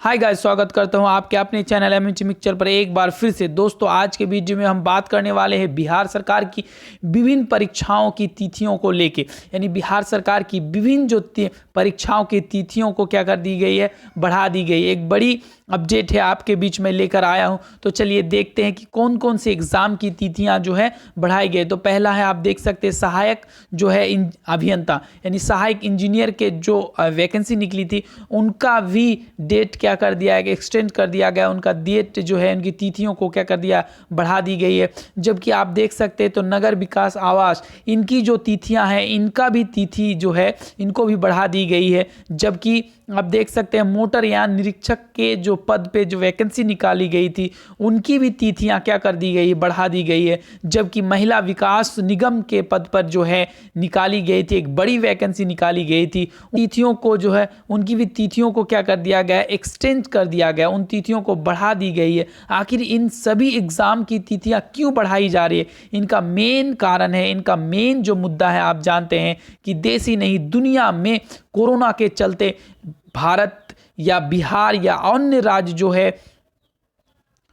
Hi guys, स्वागत करता हूं आपके अपने चैनल एमएनसी मिक्सचर पर एक बार फिर से। दोस्तों, आज के वीडियो में हम बात करने वाले हैं बिहार सरकार की विभिन्न परीक्षाओं की तिथियों को लेके। यानी बिहार सरकार की विभिन्न जो परीक्षाओं की तिथियों को क्या कर दी गई है, बढ़ा दी गई है। एक बड़ी अपडेट है आपके बीच में लेकर आया हूं। तो चलिए देखते हैं कि कौन कौन से एग्जाम की तिथियां जो है बढ़ाई गई। तो पहला है, आप देख सकते हैं सहायक जो है अभियंता यानी सहायक इंजीनियर के जो वैकेंसी निकली थी उनका भी डेट क्या कर दिया है, एक्सटेंड कर दिया गया। उनका डेट जो है, उनकी तिथियों को क्या कर दिया, बढ़ा दी गई है। जबकि आप देख सकते हैं तो नगर विकास आवास, इनकी जो तिथियां हैं, इनका भी तिथि जो है इनको भी बढ़ा दी गई है। जबकि आप देख सकते हैं मोटरयान निरीक्षक के जो पद पे जो वैकेंसी निकाली गई थी उनकी भी तिथियां क्या कर दी गई, बढ़ा दी गई है। जबकि महिला विकास निगम के पद पर जो है निकाली गई थी, एक बड़ी वैकेंसी निकाली गई थी, तिथियों को जो है उनकी भी तिथियों को क्या कर दिया गया, एक्सटेंड कर दिया गया, उन तिथियों को बढ़ा दी गई है। आखिर इन सभी एग्जाम की तिथियां क्यों बढ़ाई जा रही है, इनका मेन कारण है, इनका मेन जो मुद्दा है, आप जानते हैं कि देश ही नहीं दुनिया में कोरोना के चलते भारत या बिहार या अन्य राज्य जो है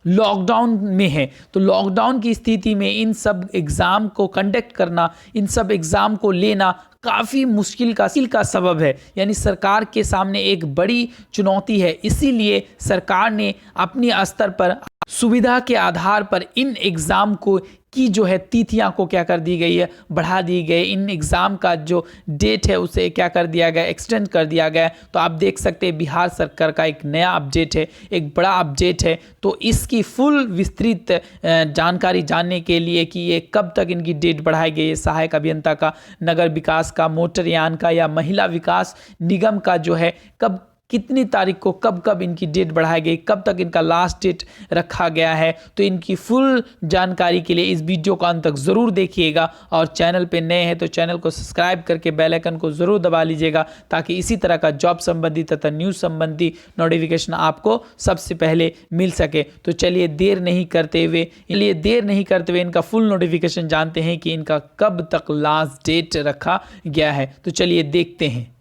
लॉकडाउन में है। तो लॉकडाउन की स्थिति में इन सब एग्ज़ाम को कंडक्ट करना, इन सब एग्ज़ाम को लेना काफ़ी मुश्किल का सबब है। यानी सरकार के सामने एक बड़ी चुनौती है। इसीलिए सरकार ने अपने स्तर पर सुविधा के आधार पर इन एग्ज़ाम को की जो है तिथियां को क्या कर दी गई है, बढ़ा दी गई। इन एग्ज़ाम का जो डेट है उसे क्या कर दिया गया, एक्सटेंड कर दिया गया। तो आप देख सकते हैं बिहार सरकार का एक नया अपडेट है, एक बड़ा अपडेट है। तो इसकी फुल विस्तृत जानकारी जानने के लिए कि ये कब तक इनकी डेट बढ़ाई गई है, सहायक अभियंता का, नगर विकास का, मोटरयान का या महिला विकास निगम का जो है कब कितनी तारीख को कब कब इनकी डेट बढ़ाई गई, कब तक इनका लास्ट डेट रखा गया है। तो इनकी फुल जानकारी के लिए इस वीडियो को अंत तक ज़रूर देखिएगा। और चैनल पे नए हैं तो चैनल को सब्सक्राइब करके बेल आइकन को ज़रूर दबा लीजिएगा, ताकि इसी तरह का जॉब संबंधी तथा न्यूज़ संबंधी नोटिफिकेशन आपको सबसे पहले मिल सके। तो चलिए देर नहीं करते हुए इनका फुल नोटिफिकेशन जानते हैं कि इनका कब तक लास्ट डेट रखा गया है। तो चलिए देखते हैं।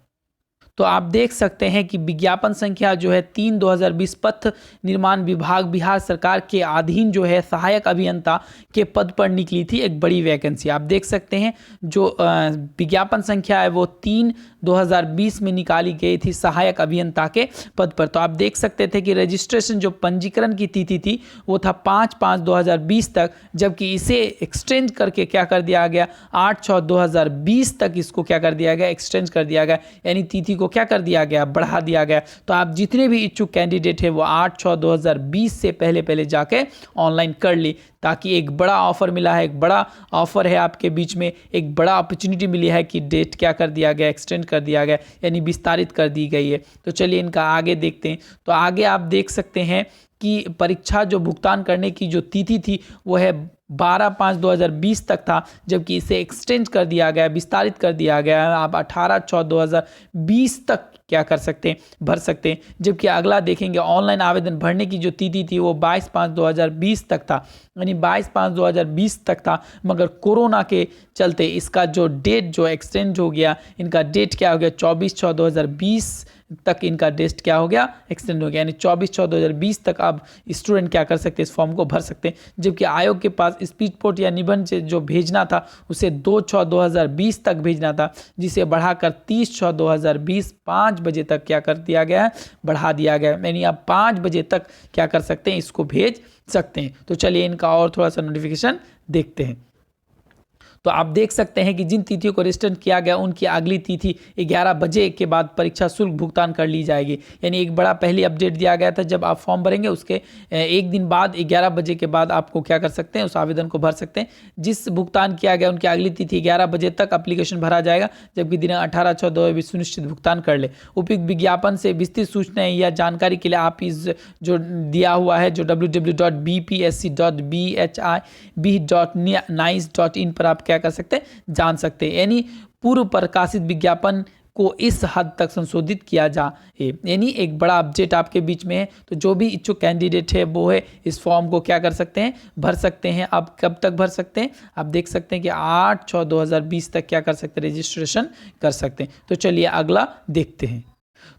तो आप देख सकते हैं कि विज्ञापन संख्या जो है 3/2020 पथ निर्माण विभाग बिहार सरकार के अधीन जो है सहायक अभियंता के पद पर निकली थी एक बड़ी वैकेंसी। आप देख सकते हैं जो विज्ञापन संख्या है वो 3/2020 में निकाली गई थी सहायक अभियंता के पद पर। तो आप देख सकते थे कि रजिस्ट्रेशन जो पंजीकरण की तिथि थी वो था 5/5/2020 तक, जबकि इसे एक्सटेंड करके क्या कर दिया गया, 8/6/2020 तक इसको क्या कर दिया गया, एक्सटेंड कर दिया गया। यानी तिथि को क्या कर दिया गया, बढ़ा दिया गया। तो आप जितने भी इच्छुक कैंडिडेट है वो 8/6/2020 से पहले जाके ऑनलाइन कर ली, ताकि एक बड़ा ऑफर मिला है, एक बड़ा ऑफर है आपके बीच में, एक बड़ा अपॉर्चुनिटी मिली है कि डेट क्या कर दिया गया, एक्सटेंड कर दिया गया, यानी विस्तारित कर दी गई है। तो चलिए इनका आगे देखते हैं। तो आगे आप देख सकते हैं कि परीक्षा जो भुगतान करने की जो तिथि थी वो है 12/5/2020 तक था, जबकि इसे एक्सटेंड कर दिया गया, विस्तारित कर दिया गया है। आप 18/6/2020 तक क्या कर सकते हैं, भर सकते हैं। जबकि अगला देखेंगे ऑनलाइन आवेदन भरने की जो तिथि थी वो 22/5/2020 तक था, यानी 22/5/2020 तक था। मगर कोरोना के चलते इसका जो डेट जो एक्सटेंड हो गया, इनका डेट क्या हो गया, 24/6/2020 तक इनका डेट क्या हो गया, एक्सटेंड हो गया। यानी 24/6/2020 तक आप स्टूडेंट क्या कर सकते हैं, इस फॉर्म को भर सकते हैं। जबकि आयोग के पास स्पीड पोस्ट या निबंध से जो भेजना था उसे 2/6/2020 तक भेजना था, जिसे बढ़ाकर 30/6/2020 5 बजे तक क्या कर दिया गया है, बढ़ा दिया गया। यानी आप 5 बजे तक क्या कर सकते हैं, इसको भेज सकते हैं। तो चलिए इनका और थोड़ा सा नोटिफिकेशन देखते हैं। तो आप देख सकते हैं कि जिन तिथियों को रजिस्टर किया गया उनकी अगली तिथि 11 बजे के बाद परीक्षा शुल्क भुगतान कर ली जाएगी। यानी एक बड़ा पहले अपडेट दिया गया था, जब आप फॉर्म भरेंगे उसके एक दिन बाद 11 बजे के बाद आपको क्या कर सकते हैं, उस आवेदन को भर सकते हैं। जिस भुगतान किया गया उनकी अगली तिथि 11 बजे तक एप्लीकेशन भरा जाएगा, जबकि दिनांक 18/6/2020 सुनिश्चित भुगतान कर ले। उपयुक्त विज्ञापन से विस्तृत सूचनाएं या जानकारी के लिए आप इस जो दिया हुआ है जो www.bpsc.bhib.nice.in पर आप क्या कर सकते हैं, जान सकते हैं। यानी पूर्व प्रकाशित विज्ञापन को इस हद तक संशोधित किया जाए, यानी एक बड़ा अपडेट आपके बीच में है। तो जो भी इच्छुक कैंडिडेट है वो है इस फॉर्म को क्या कर सकते हैं, भर सकते हैं। आप कब तक भर सकते हैं, आप देख सकते हैं कि 8/6/2020 तक क्या कर सकते हैं, रजिस्ट्रेशन कर सकते हैं। तो चलिए अगला देखते हैं।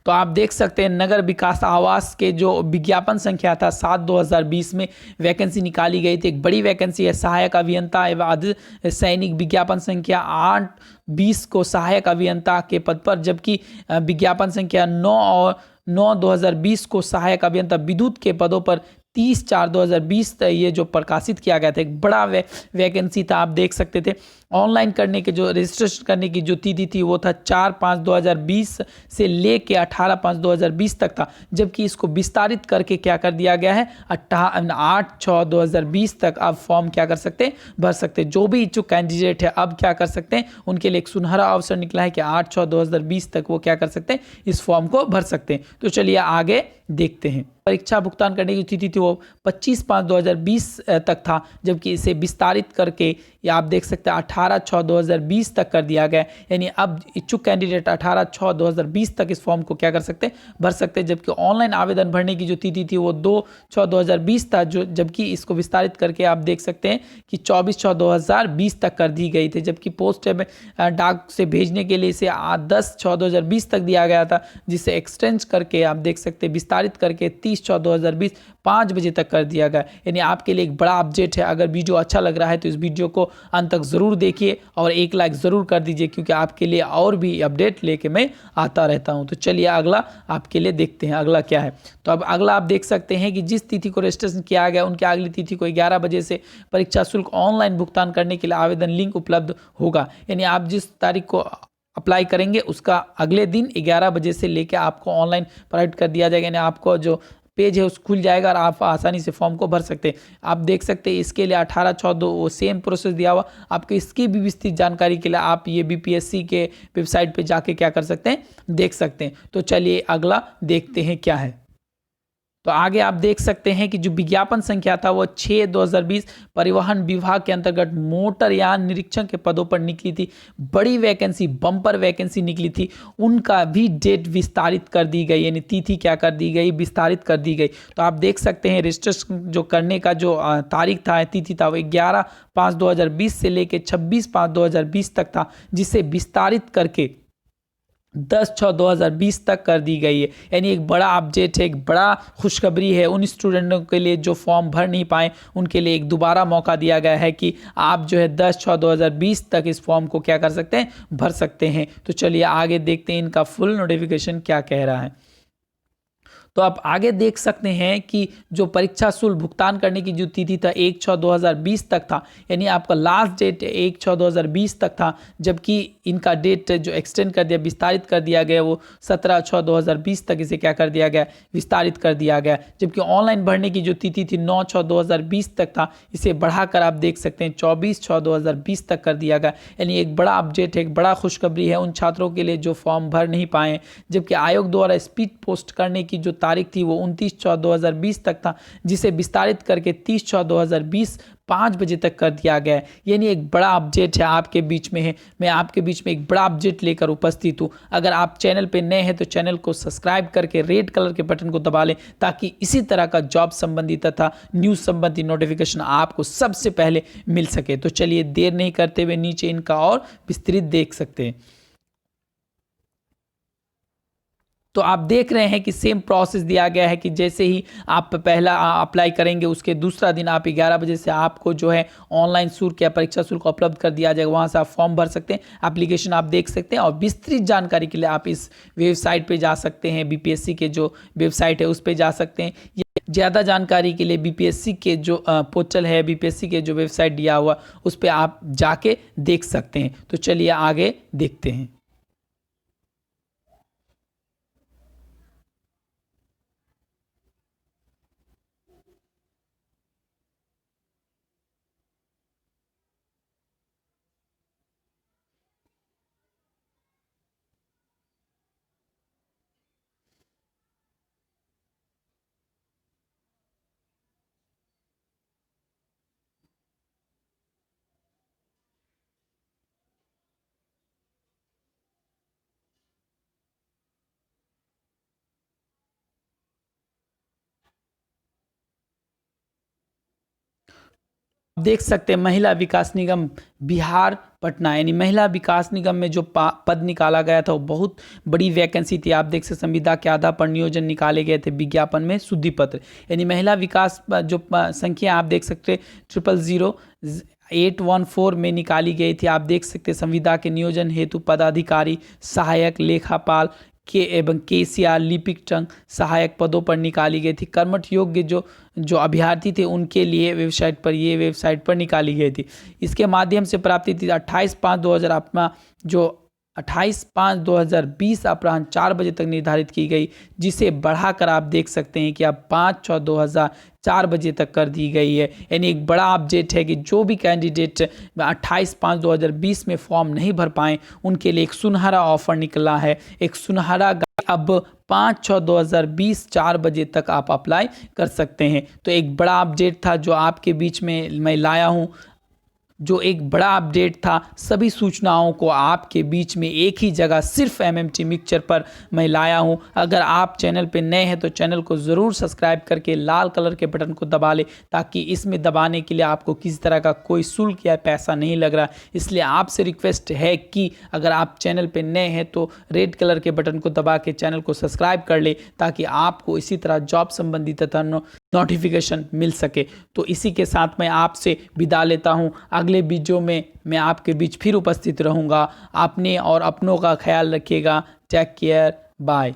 तो आप देख सकते हैं नगर विकास आवास के जो विज्ञापन संख्या था 7/2020 में वैकेंसी निकाली गई थी। एक बड़ी वैकेंसी है सहायक अभियंता एवं अर्ध सैनिक, विज्ञापन संख्या 8/20 को सहायक अभियंता के पद पर, जबकि विज्ञापन संख्या 9/2020 को सहायक अभियंता विद्युत के पदों पर 30/4/2020 ये जो प्रकाशित किया गया था। एक बड़ा वैकेंसी था, आप देख सकते थे। ऑनलाइन करने के जो रजिस्ट्रेशन करने की जो तिथि थी वो था 4/5/2020 से लेके 18/5/2020 तक था, जबकि इसको विस्तारित करके क्या कर दिया गया है 8/6/2020 तक आप फॉर्म क्या कर सकते हैं, भर सकते हैं। जो भी इच्छुक कैंडिडेट है अब क्या कर सकते हैं, उनके लिए एक सुनहरा अवसर निकला है कि 8/6/2020 तक वो क्या कर सकते हैं, इस फॉर्म को भर सकते हैं। तो चलिए आगे देखते हैं। परीक्षा भुगतान करने की तिथि थी वो 25/5/2020 तक था, जबकि इसे विस्तारित करके या आप देख सकते हैं 18/6/2020 तक कर दिया गया। यानी अब इच्छुक कैंडिडेट 18/6/2020 तक इस फॉर्म को क्या कर सकते हैं, भर सकते हैं। जबकि ऑनलाइन आवेदन भरने की जो तिथि थी वो 2/6/2020 था, जो जबकि इसको विस्तारित करके आप देख सकते हैं कि 24/6/2020 तक कर दी गई थी। जबकि पोस्ट में डाक से भेजने के लिए इसे 10/6/2020 तक दिया गया था, जिसे एक्सटेंड करके आप देख सकते हैं विस्तारित करके 30/6/2020 5 बजे तक कर दिया गया। यानी आपके लिए एक बड़ा अपडेट है। अगर वीडियो अच्छा लग रहा है तो इस वीडियो को अंत तक ज़रूर देखिए और एक लाइक ज़रूर कर दीजिए, क्योंकि आपके लिए और भी अपडेट लेके मैं आता रहता हूं। तो चलिए अगला आपके लिए देखते हैं अगला क्या है। तो अब अगला आप देख सकते हैं कि जिस तिथि को रजिस्ट्रेशन किया गया उनके अगली तिथि को 11 बजे से परीक्षा शुल्क ऑनलाइन भुगतान करने के लिए आवेदन लिंक उपलब्ध होगा। यानी आप जिस तारीख को अप्लाई करेंगे उसका अगले दिन 11 बजे से लेकर आपको ऑनलाइन प्रोवाइड कर दिया जाएगा। यानी आपको जो पेज है उस खुल जाएगा और आप आसानी से फॉर्म को भर सकते हैं। आप देख सकते हैं इसके लिए 18/6 वो सेम प्रोसेस दिया हुआ। आपको इसकी भी विस्तृत जानकारी के लिए आप ये बीपीएससी के वेबसाइट पे जाके क्या कर सकते हैं, देख सकते हैं। तो चलिए अगला देखते हैं क्या है। तो आगे आप देख सकते हैं कि जो विज्ञापन संख्या था वो 6/2020 परिवहन विभाग के अंतर्गत मोटरयान निरीक्षण के पदों पर निकली थी। बड़ी वैकेंसी, बम्पर वैकेंसी निकली थी, उनका भी डेट विस्तारित कर दी गई, यानी तिथि क्या कर दी गई, विस्तारित कर दी गई। तो आप देख सकते हैं रजिस्ट्रेशन जो करने का जो तारीख था, तिथि था, वो 11/5/2020 से लेकर 26/5/2020 तक था, जिसे विस्तारित करके 10/6/2020 तक कर दी गई है। यानी एक बड़ा अपडेट है, एक बड़ा खुशखबरी है उन स्टूडेंटों के लिए जो फॉर्म भर नहीं पाए, उनके लिए एक दोबारा मौका दिया गया है कि आप जो है 10/6/2020 तक इस फॉर्म को क्या कर सकते हैं, भर सकते हैं। तो चलिए आगे देखते हैं इनका फुल नोटिफिकेशन क्या कह रहा है। तो आप आगे देख सकते हैं कि जो परीक्षा शुल्क भुगतान करने की जो तिथि था 1/6/2020 तक था, यानी आपका लास्ट डेट 1/6/2020 तक था, जबकि इनका डेट जो एक्सटेंड कर दिया, विस्तारित कर दिया गया, वो 17/6/2020 तक इसे क्या कर दिया गया, विस्तारित कर दिया गया। जबकि ऑनलाइन भरने की जो तिथि थी 9/6/2020 तक था, इसे बढ़ाकर आप देख सकते हैं 24/6/2020 तक कर दिया गया। यानी एक बड़ा अपडेट है, एक बड़ा खुशखबरी है उन छात्रों के लिए जो फॉर्म भर नहीं पाए। जबकि आयोग द्वारा स्पीड पोस्ट करने की जो तारीख थी वो 29/6/2020 तक था, जिसे विस्तारित करके 30/6/2020 5 बजे तक कर दिया गया है। यानी एक बड़ा अपडेट है आपके बीच में है। मैं आपके बीच में एक बड़ा अपडेट लेकर उपस्थित हूँ। अगर आप चैनल पे नए हैं तो चैनल को सब्सक्राइब करके रेड कलर के बटन को दबा लें, ताकि इसी तरह का जॉब संबंधी तथा न्यूज़ संबंधी नोटिफिकेशन आपको सबसे पहले मिल सके। तो चलिए देर नहीं करते हुए नीचे इनका और विस्तृत देख सकते हैं। तो आप देख रहे हैं कि सेम प्रोसेस दिया गया है कि जैसे ही आप पहला अप्लाई करेंगे उसके दूसरा दिन आप 11 बजे से आपको जो है ऑनलाइन शुल्क या परीक्षा शुल्क उपलब्ध कर दिया जाएगा। वहाँ से आप फॉर्म भर सकते हैं, एप्लीकेशन आप देख सकते हैं, और विस्तृत जानकारी के लिए आप इस वेबसाइट पे जा सकते हैं। बीपीएससी के जो वेबसाइट है उस पर जा सकते हैं। ज़्यादा जानकारी के लिए बीपीएससी के जो पोर्टल है, बीपीएससी के जो वेबसाइट दिया हुआ उस पर आप जाके देख सकते हैं। तो चलिए आगे देखते हैं। देख सकते हैं महिला विकास निगम बिहार पटना, यानी महिला विकास निगम में जो पद निकाला गया था वो बहुत बड़ी वैकेंसी थी। आप देख सकते संविदा के आधार पर नियोजन निकाले गए थे विज्ञापन में शुद्धि पत्र, यानी महिला विकास जो संख्या आप देख सकते 000814 में निकाली गई थी। आप देख सकते संविदा के नियोजन हेतु पदाधिकारी, सहायक लेखापाल के एवं केसीआर लिपिक टंग सहायक पदों पर निकाली गई थी। कर्मठ योग्य जो अभ्यर्थी थे उनके लिए वेबसाइट पर निकाली गई थी। इसके माध्यम से प्राप्ति थी 28/5/2000 अपना जो 28/5/2020 अपराह्न 4 बजे तक निर्धारित की गई, जिसे बढ़ाकर आप देख सकते हैं कि अब 5/6/2004 बजे तक कर दी गई है। यानी एक बड़ा अपडेट है कि जो भी कैंडिडेट 28/5/2020 में फॉर्म नहीं भर पाए उनके लिए एक सुनहरा ऑफर निकला है, एक सुनहरा अब 5/6/2020 4 बजे तक आप अप्लाई कर सकते हैं। तो एक बड़ा अपडेट था जो आपके बीच में मैं लाया हूँ, जो एक बड़ा अपडेट था। सभी सूचनाओं को आपके बीच में एक ही जगह सिर्फ MMT मिक्सचर पर मैं लाया हूं। अगर आप चैनल पे नए हैं तो चैनल को ज़रूर सब्सक्राइब करके लाल कलर के बटन को दबा लें, ताकि इसमें दबाने के लिए आपको किसी तरह का कोई शुल्क या पैसा नहीं लग रहा। इसलिए आपसे रिक्वेस्ट है कि अगर आप चैनल पे नए हैं तो रेड कलर के बटन को दबा के चैनल को सब्सक्राइब कर ले, ताकि आपको इसी तरह जॉब संबंधी तथा नोटिफिकेशन मिल सके। तो इसी के साथ मैं आपसे विदा लेता हूं। अगले वीडियो में मैं आपके बीच फिर उपस्थित रहूंगा। अपने और अपनों का ख्याल रखिएगा। Take care, bye.